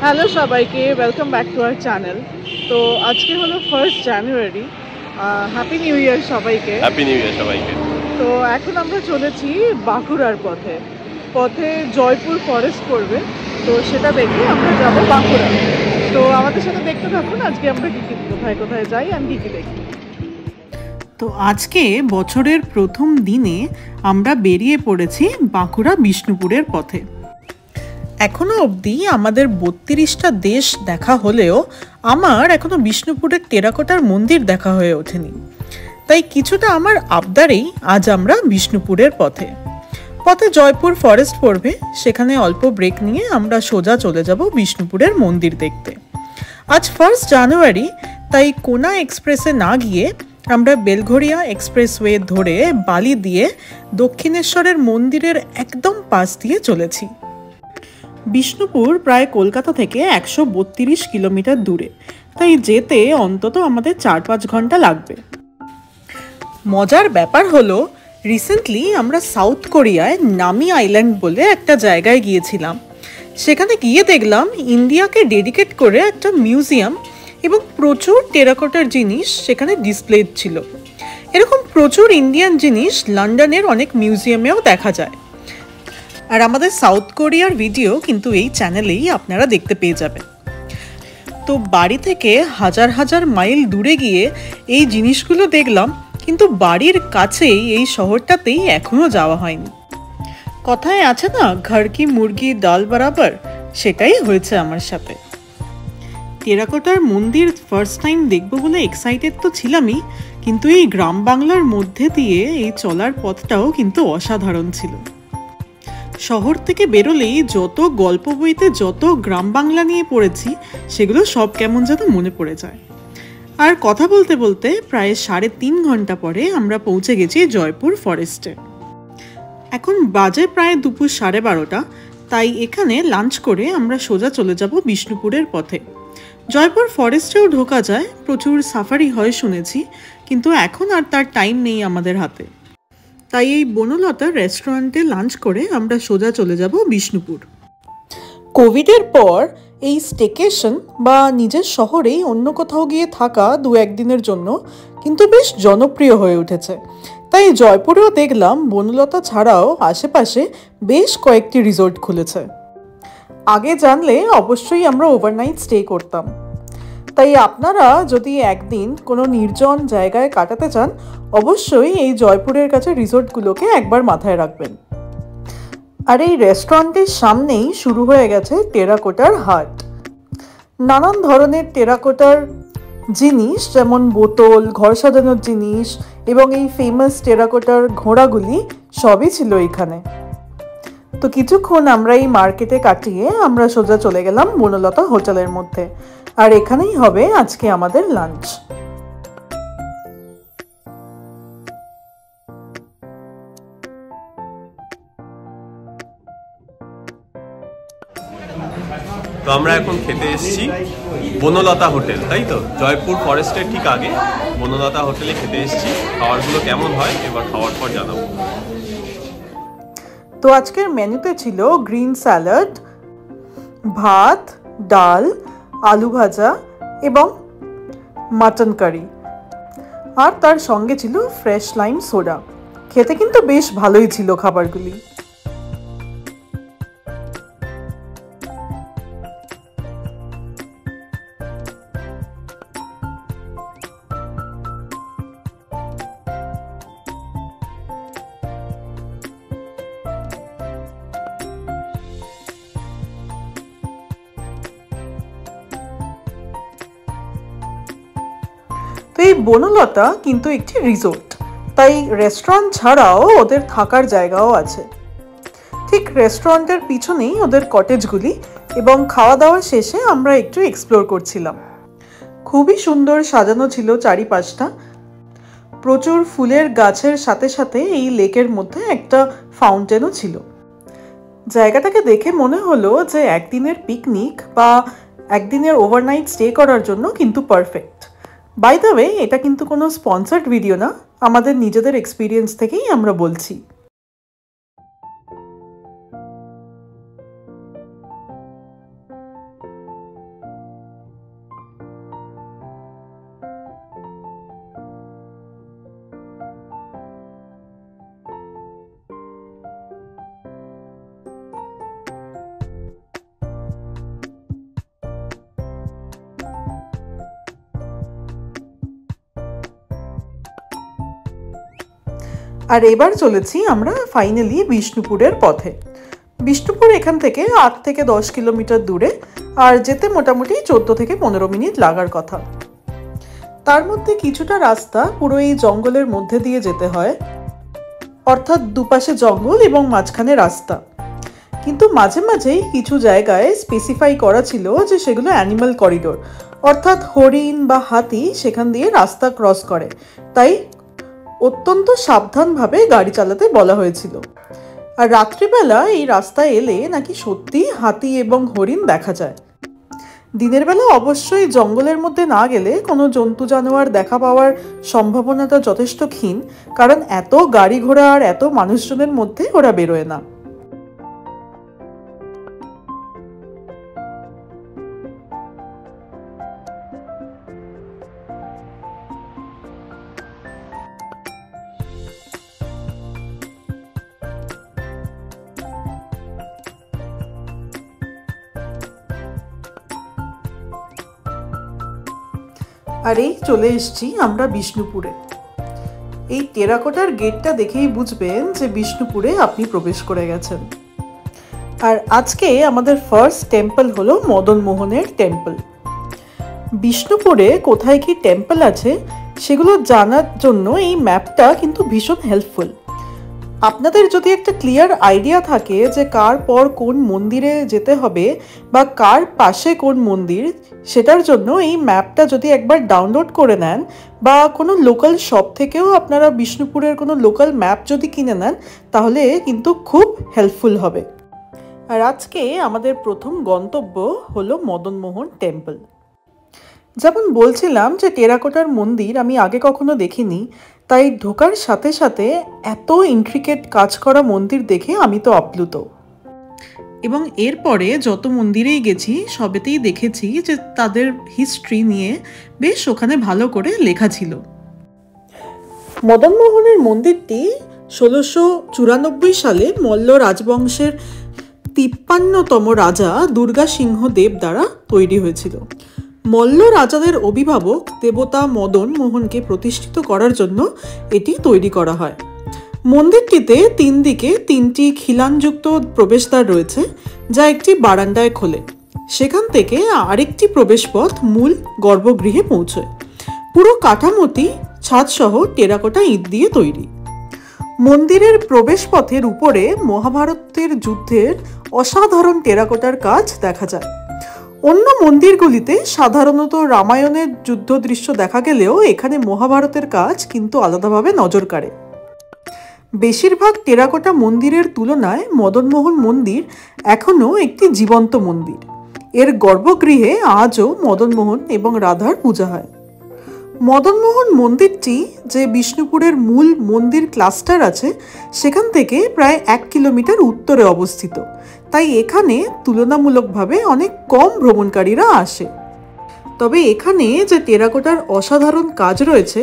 Hello সবাইকে, welcome back to our channel. তো আজকে হলো 1 জানুয়ারি। হ্যাপি নিউ ইয়ার সবাইকে। হ্যাপি নিউ ইয়ার সবাইকে। তো এখন আমরা চলেছি বাঁকুড়ার পথে। পথে জয়পুর ফরেস্ট পড়বে, তো সেটা দেখে আমরা যাব বাঁকুড়া। তো আমাদের সাথে দেখতে থাকুন আজকে আমরা কোথায় কোথায় যাই আর কী দেখি। তো আজকে বছরের প্রথম দিনে আমরা বেরিয়ে পড়েছি বাঁকুড়া বিষ্ণুপুরের পথে। এখনো অবধি আমাদের 32টা দেশ দেখা হলেও আমার এখনো বিষ্ণুপুরের টেরাকোটার মন্দির দেখা হয়ে ওঠেনি। তাই কিছুটা আমার আবদারেই আজ আমরা বিষ্ণুপুরের পথে জয়পুর ফরেস্ট পড়বে, সেখানে অল্প ব্রেক নিয়ে আমরা সোজা চলে যাব বিষ্ণুপুরের মন্দির দেখতে। আজ 1 জানুয়ারি, তাই কোনা এক্সপ্রেসে না গিয়ে আমরা বেলঘরিয়া এক্সপ্রেসওয়ে ধরে বালি দিয়ে দক্ষিণেশ্বরের মন্দিরের একদম পাশ দিয়ে চলেছি। বিষ্ণুপুর প্রায় কলকাতা থেকে 132 কিলোমিটার দূরে, তাই যেতে অন্তত আমাদের 4-5 ঘন্টা লাগবে। মজার ব্যাপার হলো, রিসেন্টলি আমরা সাউথ কোরিয়ায় নামি আইল্যান্ড বলে একটা জায়গায় গিয়েছিলাম। সেখানে গিয়ে দেখলাম ইন্ডিয়াকে ডেডিকেট করে একটা মিউজিয়াম এবং প্রচুর টেরাকোটার জিনিস সেখানে ডিসপ্লে ছিল। এরকম প্রচুর ইন্ডিয়ান জিনিস লন্ডনের অনেক মিউজিয়ামেও দেখা যায়। আর আমাদের সাউথ কোরিয়ার ভিডিও কিন্তু এই চ্যানেলেই আপনারা দেখতে পেয়ে যাবেন। তো বাড়ি থেকে হাজার হাজার মাইল দূরে গিয়ে এই জিনিসগুলো দেখলাম, কিন্তু বাড়ির কাছেই এই শহরটাতেই এখনো যাওয়া হয়নি। কথায় আছে না, ঘর কি মুরগি ডাল বরাবর, সেটাই হয়েছে আমার সাথে। টেরাকোটার মন্দির ফার্স্ট টাইম দেখবো বলে এক্সাইটেড তো ছিলামই, কিন্তু এই গ্রাম বাংলার মধ্যে দিয়ে এই চলার পথটাও কিন্তু অসাধারণ ছিল। শহর থেকে বেরোলেই যত গল্প বইতে যত গ্রাম বাংলা নিয়ে পড়েছি, সেগুলো সব কেমন যেন মনে পড়ে যায়। আর কথা বলতে বলতে প্রায় 3.5 ঘন্টা পরে আমরা পৌঁছে গেছি জয়পুর ফরেস্টে। এখন বাজে প্রায় দুপুর 12:30, তাই এখানে লাঞ্চ করে আমরা সোজা চলে যাব বিষ্ণুপুরের পথে। জয়পুর ফরেস্টেও ঢোকা যায়, প্রচুর সাফারি হয় শুনেছি, কিন্তু এখন আর তার টাইম নেই আমাদের হাতে। তাই এই বনলতা রেস্টুরেন্টে লাঞ্চ করে আমরা সোজা চলে যাব বিষ্ণুপুর। কোভিডের পর এই স্টেকেশন বা নিজের শহরেই অন্য কোথাও গিয়ে থাকা 2-1 দিনের জন্য কিন্তু বেশ জনপ্রিয় হয়ে উঠেছে। তাই জয়পুরেও দেখলাম বনলতা ছাড়াও আশেপাশে বেশ কয়েকটি রিসোর্ট খুলেছে। আগে জানলে অবশ্যই আমরা ওভারনাইট স্টে করতাম। তাই আপনারা যদি একদিন কোনো নির্জন জায়গায় কাটাতে চান, অবশ্যই এই জয়পুরের কাছে রিসোর্টগুলোকে একবার মাথায় রাখবেন। আর এই রেস্টুরেন্টের সামনেই শুরু হয়ে গেছে টেরাকোটার হাট। নানান ধরনের টেরাকোটার জিনিস, যেমন বোতল, ঘর সাজানোর জিনিস এবং এই ফেমাস টেরাকোটার ঘোড়াগুলি সবই ছিল এখানে। তো কিছুক্ষণ আমরা এই মার্কেটে কাটিয়ে আমরা সোজা চলে গেলাম বনলতা হোটেলের মধ্যে, আর এখানেই হবে আজকে আমাদের লাঞ্চ। তো আমরা এখন খেতে এসেছি বনলতা হোটেল, তাই তো? জয়পুর ফরেস্টের ঠিক আগে বনলতা হোটেলে খেতে এসেছি। খাবারগুলো কেমন হয় এবার খাওয়ার পর জানাবো। তো আজকের মেনুতে ছিল গ্রিন স্যালাড, ভাত, ডাল, আলু ভাজা এবং মাটন কারি, আর তার সঙ্গে ছিল ফ্রেশ লাইম সোডা। খেতে কিন্তু বেশ ভালোই ছিল খাবারগুলি। তো এই বনলতা কিন্তু একটি রিসোর্ট, তাই রেস্টুরেন্ট ছাড়াও ওদের থাকার জায়গাও আছে। ঠিক রেস্টুরেন্টের পিছনেই ওদের কটেজগুলি, এবং খাওয়া দাওয়া শেষে আমরা একটু এক্সপ্লোর করছিলাম। খুবই সুন্দর সাজানো ছিল চারিপাশটা। প্রচুর ফুলের গাছের সাথে সাথে এই লেকের মধ্যে একটা ফাউন্টেনও ছিল। জায়গাটাকে দেখে মনে হলো যে একদিনের পিকনিক বা একদিনের ওভারনাইট স্টে করার জন্য কিন্তু পারফেক্ট। বাই দ্য ওয়ে, এটা কিন্তু কোনো স্পন্সার্ড ভিডিও না, আমাদের নিজেদের এক্সপিরিয়েন্স থেকেই আমরা বলছি। আর এবার চলেছি আমরা ফাইনালি বিষ্ণুপুরের পথে। বিষ্ণুপুর এখান থেকে 8 থেকে 10 কিলোমিটার দূরে, আর যেতে মোটামুটি 14 থেকে 15 মিনিট লাগার কথা। তার মধ্যে কিছুটা রাস্তা পুরো এই জঙ্গলের মধ্যে দিয়ে যেতে হয়, অর্থাৎ দুপাশে জঙ্গল এবং মাঝখানে রাস্তা। কিন্তু মাঝে মাঝেই কিছু জায়গায় স্পেসিফাই করা ছিল যে সেগুলো অ্যানিমাল করিডোর, অর্থাৎ হরিণ বা হাতি সেখান দিয়ে রাস্তা ক্রস করে, তাই অত্যন্ত সাবধানভাবে গাড়ি চালাতে বলা হয়েছিল। আর রাত্রিবেলা এই রাস্তায় এলে নাকি সত্যি হাতি এবং হরিণ দেখা যায়। দিনের বেলা অবশ্যই জঙ্গলের মধ্যে না গেলে কোনো জন্তু জানোয়ার দেখা পাওয়ার সম্ভাবনাটা যথেষ্ট ক্ষীণ, কারণ এত গাড়ি ঘোড়া আর এত মানুষজনের মধ্যে ওরা বেরোয় না। আর এই চলে এসেছি আমরা বিষ্ণুপুরে। এই টেরাকোটার গেটটা দেখেই বুঝবেন যে বিষ্ণুপুরে আপনি প্রবেশ করে গেছেন। আর আজকে আমাদের ফার্স্ট টেম্পল হলো মদন মোহনের টেম্পল। বিষ্ণুপুরে কোথায় কি টেম্পল আছে সেগুলো জানার জন্য এই ম্যাপটা কিন্তু ভীষণ হেল্পফুল। আপনাদের যদি একটা ক্লিয়ার আইডিয়া থাকে যে কার পর কোন মন্দিরে যেতে হবে বা কার পাশে কোন মন্দির, সেটার জন্য এই ম্যাপটা যদি একবার ডাউনলোড করে নেন বা কোনো লোকাল শপ থেকেও আপনারা বিষ্ণুপুরের কোনো লোকাল ম্যাপ যদি কিনে নেন, তাহলে কিন্তু খুব হেল্পফুল হবে। আর আজকে আমাদের প্রথম গন্তব্য হলো মদনমোহন টেম্পল। যেমন বলছিলাম যে টেরাকোটার মন্দির আমি আগে কখনো দেখিনি, তাই ঢোকার সাথে সাথে এত ইন্ট্রিকেট কাজ করা মন্দির দেখে আমি তো আপ্লুত। এবং এরপরে যত মন্দিরেই গেছি সবেতেই দেখেছি যে তাদের হিস্ট্রি নিয়ে বেশ ওখানে ভালো করে লেখা ছিল। মদনমোহনের মন্দিরটি 1694 সালে মল্ল রাজবংশের 53তম রাজা দুর্গা সিংহ দেব দ্বারা তৈরি হয়েছিল। মল্ল রাজাদের অভিভাবক দেবতা মদন মোহনকে প্রতিষ্ঠিত করার জন্য এটি তৈরি করা হয়। মন্দিরটিতে 3 দিকে 3টি খিলানযুক্ত প্রবেশদ্বার রয়েছে, যা একটি বারান্দায় খোলে। সেখান থেকে আরেকটি প্রবেশপথ মূল গর্ভগৃহে পৌঁছয়। পুরো কাঠামোটি ছাদসহ টেরাকোটা ইট দিয়ে তৈরি। মন্দিরের প্রবেশপথের উপরে মহাভারতের যুদ্ধের অসাধারণ টেরাকোটার কাজ দেখা যায়। অন্য মন্দিরগুলিতে সাধারণত রামায়ণের যুদ্ধ দৃশ্য দেখা গেলেও এখানে মহাভারতের কাজ কিন্তু আলাদাভাবে নজর কাড়ে। বেশিরভাগ টেরাকোটা মন্দিরের তুলনায় মদনমোহন মন্দির এখনও একটি জীবন্ত মন্দির। এর গর্ভগৃহে আজও মদনমোহন এবং রাধার পূজা হয়। মদনমোহন মন্দিরটি যে বিষ্ণুপুরের মূল মন্দির ক্লাস্টার আছে সেখান থেকে প্রায় 1 কিলোমিটার উত্তরে অবস্থিত, তাই এখানে তুলনামূলকভাবে অনেক কম ভ্রমণকারীরা আসে। তবে এখানে যে টেরাকোটার অসাধারণ কাজ রয়েছে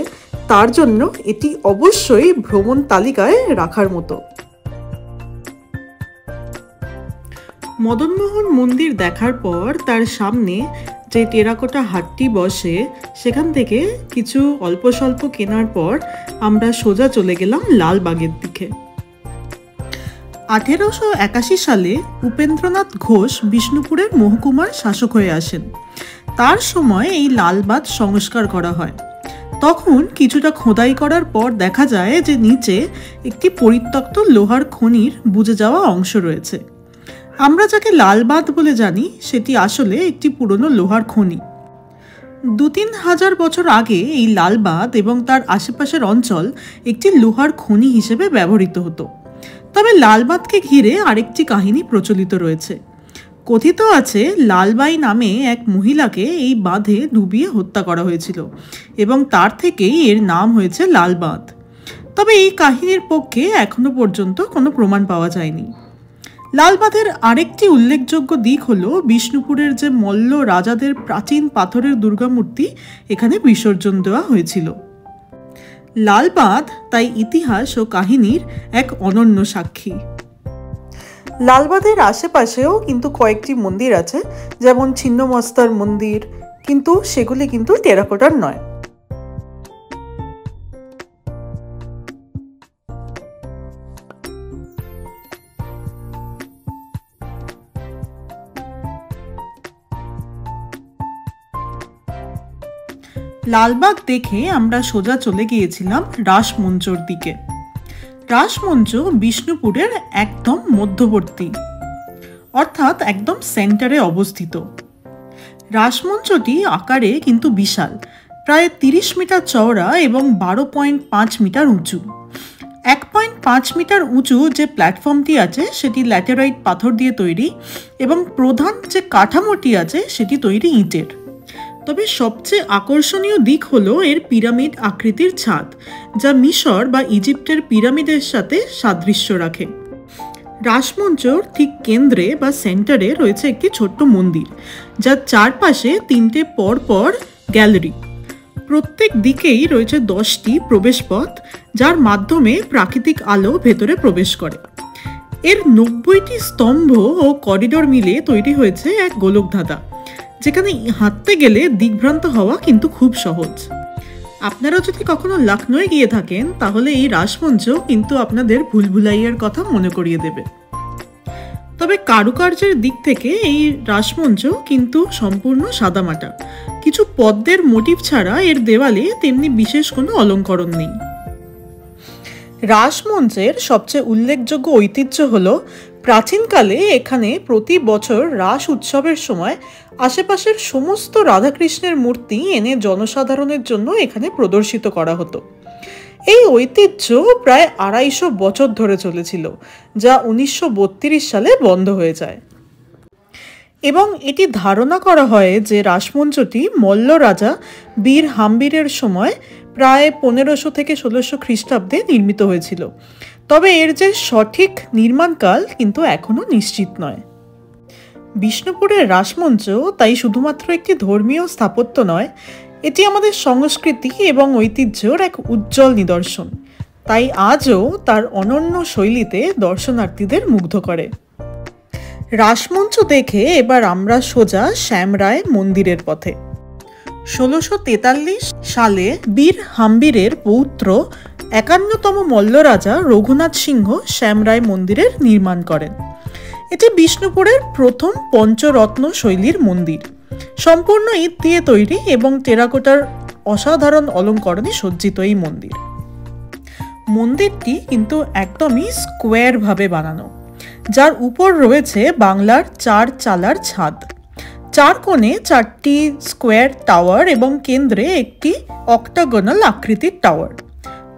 তার জন্য এটি অবশ্যই ভ্রমণ তালিকায় রাখার মতো। মদনমোহন মন্দির দেখার পর তার সামনে যে টেরাকোটা হাটটি বসে সেখান থেকে কিছু অল্প স্বল্প কেনার পর আমরা সোজা চলে গেলাম লালবাগের দিকে। 1881 সালে উপেন্দ্রনাথ ঘোষ বিষ্ণুপুরের মহকুমার শাসক হয়ে আসেন। তার সময় এই লালবাগ সংস্কার করা হয়। তখন কিছুটা খোদাই করার পর দেখা যায় যে নিচে একটি পরিত্যক্ত লোহার খনির বুজে যাওয়া অংশ রয়েছে। আমরা যাকে লালবাগ বলে জানি সেটি আসলে একটি পুরনো লোহার খনি। 2-3 হাজার বছর আগে এই লালবাগ এবং তার আশেপাশের অঞ্চল একটি লোহার খনি হিসেবে ব্যবহৃত হতো। তবে লালবাগকে ঘিরে আরেকটি কাহিনী প্রচলিত রয়েছে। কথিত আছে লালবাই নামে এক মহিলাকে এই বাঁধে ডুবিয়ে হত্যা করা হয়েছিল এবং তার থেকেই এর নাম হয়েছে লালবাগ। তবে এই কাহিনীর পক্ষে এখনো পর্যন্ত কোনো প্রমাণ পাওয়া যায়নি। লালবাগের আরেকটি উল্লেখযোগ্য দিক হলো বিষ্ণুপুরের যে মল্ল রাজাদের প্রাচীন পাথরের দুর্গামূর্তি এখানে বিসর্জন দেওয়া হয়েছিল। লালবাগ তাই ইতিহাস ও কাহিনীর এক অনন্য সাক্ষী। লালবাগের আশেপাশেও কিন্তু কয়েকটি মন্দির আছে, যেমন ছিন্নমস্তার মন্দির, কিন্তু সেগুলি কিন্তু টেরাকোটার নয়। লালবাগ দেখে আমরা সোজা চলে গিয়েছিলাম রাসমঞ্চর দিকে। রাসমঞ্চ বিষ্ণুপুরের একদম মধ্যবর্তী, অর্থাৎ একদম সেন্টারে অবস্থিত। রাসমঞ্চটি আকারে কিন্তু বিশাল, প্রায় 30 মিটার চওড়া এবং 12.5 মিটার উঁচু। 1.5 মিটার উঁচু যে প্ল্যাটফর্মটি আছে সেটি ল্যাটেরাইট পাথর দিয়ে তৈরি এবং প্রধান যে কাঠামোটি আছে সেটি তৈরি ইটের। তবে সবচেয়ে আকর্ষণীয় দিক হলো এর পিরামিড আকৃতির ছাদ, যা মিশর বা ইজিপ্টের পিরামিডের সাথে সাদৃশ্য রাখে। রাসমঞ্চর ঠিক কেন্দ্রে বা সেন্টারে রয়েছে একটি ছোট্ট মন্দির, যার চারপাশে 3টে পরপর গ্যালারি। প্রত্যেক দিকেই রয়েছে 10টি প্রবেশপথ, যার মাধ্যমে প্রাকৃতিক আলো ভেতরে প্রবেশ করে। এর 90টি স্তম্ভ ও করিডোর মিলে তৈরি হয়েছে এক গোলকধাঁধা, যেখানে হাঁটতে গেলে দিগ্ভ্রান্ত হওয়া কিন্তু খুব সহজ। আপনারা যদি কখনো লখনৌয়ে গিয়ে থাকেন তাহলে এই রাসমঞ্চ কিন্তু আপনাদের ভুলভুলাইয়ার কথা মনে করিয়ে দেবে। তবে কারুকার্যের দিক থেকে এই রাসমঞ্চ কিন্তু সম্পূর্ণ সাদামাটা। কিছু পদ্মের মোটিভ ছাড়া এর দেওয়ালে তেমনি বিশেষ কোনো অলঙ্করণ নেই। রাসমঞ্চের সবচেয়ে উল্লেখযোগ্য ঐতিহ্য হলো প্রাচীনকালে এখানে প্রতি বছর রাস উৎসবের সময় আশেপাশের সমস্ত রাধাকৃষ্ণের মূর্তি এনে জনসাধারণের জন্য এখানে প্রদর্শিত করা হতো। এই ঐতিহ্য প্রায় 250 বছর ধরে চলেছিল, যা 1932 সালে বন্ধ হয়ে যায়। এবং এটি ধারণা করা হয় যে রাসমঞ্চটি মল্ল রাজা বীর হাম্বিরের সময় প্রায় 1500 থেকে 1600 খ্রিস্টাব্দে নির্মিত হয়েছিল। তবে এর যে সঠিক নির্মাণকাল কিন্তু এখনো নিশ্চিত নয়। বিষ্ণুপুরের রাসমঞ্চ তাই শুধুমাত্র একটি ধর্মীয় স্থাপত্য নয়, এটি আমাদের সংস্কৃতি এবং ঐতিহ্যের এক উজ্জ্বল নিদর্শন। তাই আজও তার অনন্য শৈলীতে দর্শনার্থীদের মুগ্ধ করে। রাসমঞ্চ দেখে এবার আমরা সোজা শ্যামরায় মন্দিরের পথে। 1643 সালে বীর হাম্বিরের পৌত্র 51তম মল্ল রাজা রঘুনাথ সিংহ শ্যামরায় মন্দিরের নির্মাণ করেন। এটি বিষ্ণুপুরের প্রথম পঞ্চরত্ন শৈলীর মন্দির, সম্পূর্ণ ইট দিয়ে তৈরি এবং টেরাকোটার অসাধারণ অলঙ্করণে সজ্জিত এই মন্দির। মন্দিরটি কিন্তু একদমই স্কোয়ার ভাবে বানানো, যার উপর রয়েছে বাংলার 4 চালার ছাদ। 4 কোণে 4টি স্কোয়ার টাওয়ার এবং কেন্দ্রে একটি অক্টাগোনাল আকৃতির টাওয়ার।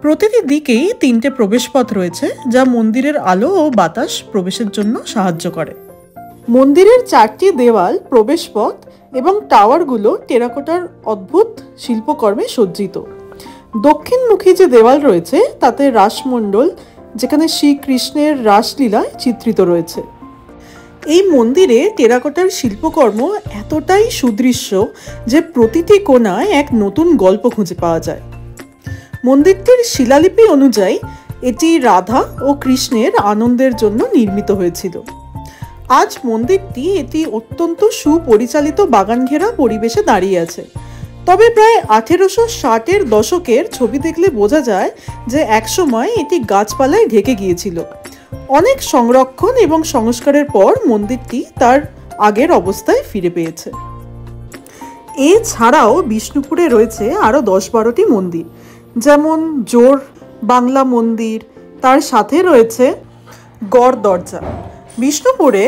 প্রতিটি দিকেই 3টে প্রবেশপথ রয়েছে, যা মন্দিরের আলো ও বাতাস প্রবেশের জন্য সাহায্য করে। মন্দিরের 4টি দেওয়াল, প্রবেশপথ এবং টাওয়ারগুলো টেরাকোটার অদ্ভুত শিল্পকর্মে সজ্জিত। দক্ষিণমুখী যে দেওয়াল রয়েছে তাতে রাসমণ্ডল, যেখানে শ্রীকৃষ্ণের রাসলীলা চিত্রিত রয়েছে। এই মন্দিরে টেরাকোটার শিল্পকর্ম এতটাই সুদৃশ্য যে প্রতিটি কোণায় এক নতুন গল্প খুঁজে পাওয়া যায়। মন্দিরটির শিলালিপি অনুযায়ী এটি রাধা ও কৃষ্ণের আনন্দের জন্য নির্মিত হয়েছিল। আজ মন্দিরটি এটি অত্যন্ত সুপরিচালিত বাগানঘেরা পরিবেশে দাঁড়িয়ে আছে। তবে প্রায় 1860-এর দশকের ছবি দেখলে বোঝা যায় যে একসময় এটি গাছপালায় ঢেকে গিয়েছিল। অনেক সংরক্ষণ এবং সংস্কারের পর মন্দিরটি তার আগের অবস্থায় ফিরে পেয়েছে। এছাড়াও বিষ্ণুপুরে রয়েছে আরও 10-12টি মন্দির, যেমন জোর বাংলা মন্দির, তার সাথে রয়েছে গড় দরজা। বিষ্ণুপুরে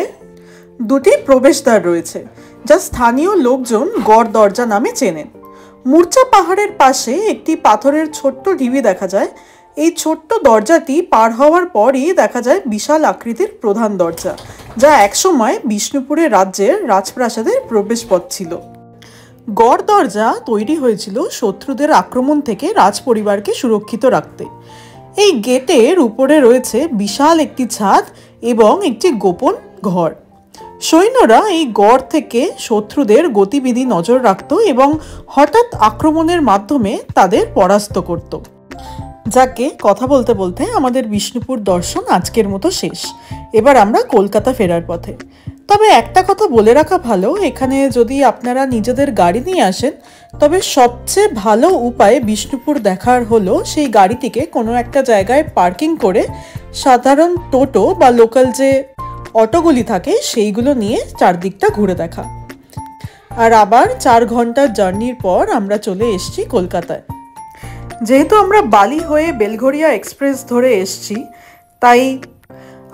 2টি প্রবেশদ্বার রয়েছে, যা স্থানীয় লোকজন গড় দরজা নামে চেনেন। মূর্ছা পাহাড়ের পাশে একটি পাথরের ছোট্ট ঢিবি দেখা যায়। এই ছোট্ট দরজাটি পার হওয়ার পরই দেখা যায় বিশাল আকৃতির প্রধান দরজা, যা একসময় বিষ্ণুপুরের রাজ্যের রাজপ্রাসাদের প্রবেশপথ ছিল। গড় দরজা তৈরি হয়েছিল শত্রুদের আক্রমণ থেকে রাজপরিবারকে সুরক্ষিত রাখতে। এই গেটের উপরে রয়েছে বিশাল একটি ছাদ এবং একটি গোপন ঘর। সৈন্যরা এই গড় থেকে শত্রুদের গতিবিধি নজর রাখত এবং হঠাৎ আক্রমণের মাধ্যমে তাদের পরাস্ত করত। যাকে কথা বলতে বলতে আমাদের বিষ্ণুপুর দর্শন আজকের মতো শেষ। এবার আমরা কলকাতা ফেরার পথে। তবে একটা কথা বলে রাখা ভালো, এখানে যদি আপনারা নিজেদের গাড়ি নিয়ে আসেন তবে সবচেয়ে ভালো উপায় বিষ্ণুপুর দেখার হলো সেই গাড়িটিকে কোনো একটা জায়গায় পার্কিং করে সাধারণ টোটো বা লোকাল যে অটোগুলি থাকে সেইগুলো নিয়ে চারদিকটা ঘুরে দেখা। আর আবার 4 ঘন্টার জার্নির পর আমরা চলে এসেছি কলকাতায়। যেহেতু আমরা বালি হয়ে বেলঘরিয়া এক্সপ্রেস ধরে এসেছি, তাই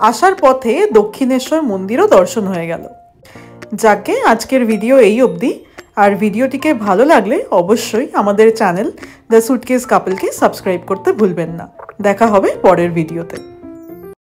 আসার পথে দক্ষিণেশ্বর মন্দিরও দর্শন হয়ে গেল। যাকে আজকের ভিডিও এই অবধি। আর ভিডিওটিকে ভালো লাগলে অবশ্যই আমাদের চ্যানেল দ্য সুটকেস কাপলকে সাবস্ক্রাইব করতে ভুলবেন না। দেখা হবে পরের ভিডিওতে।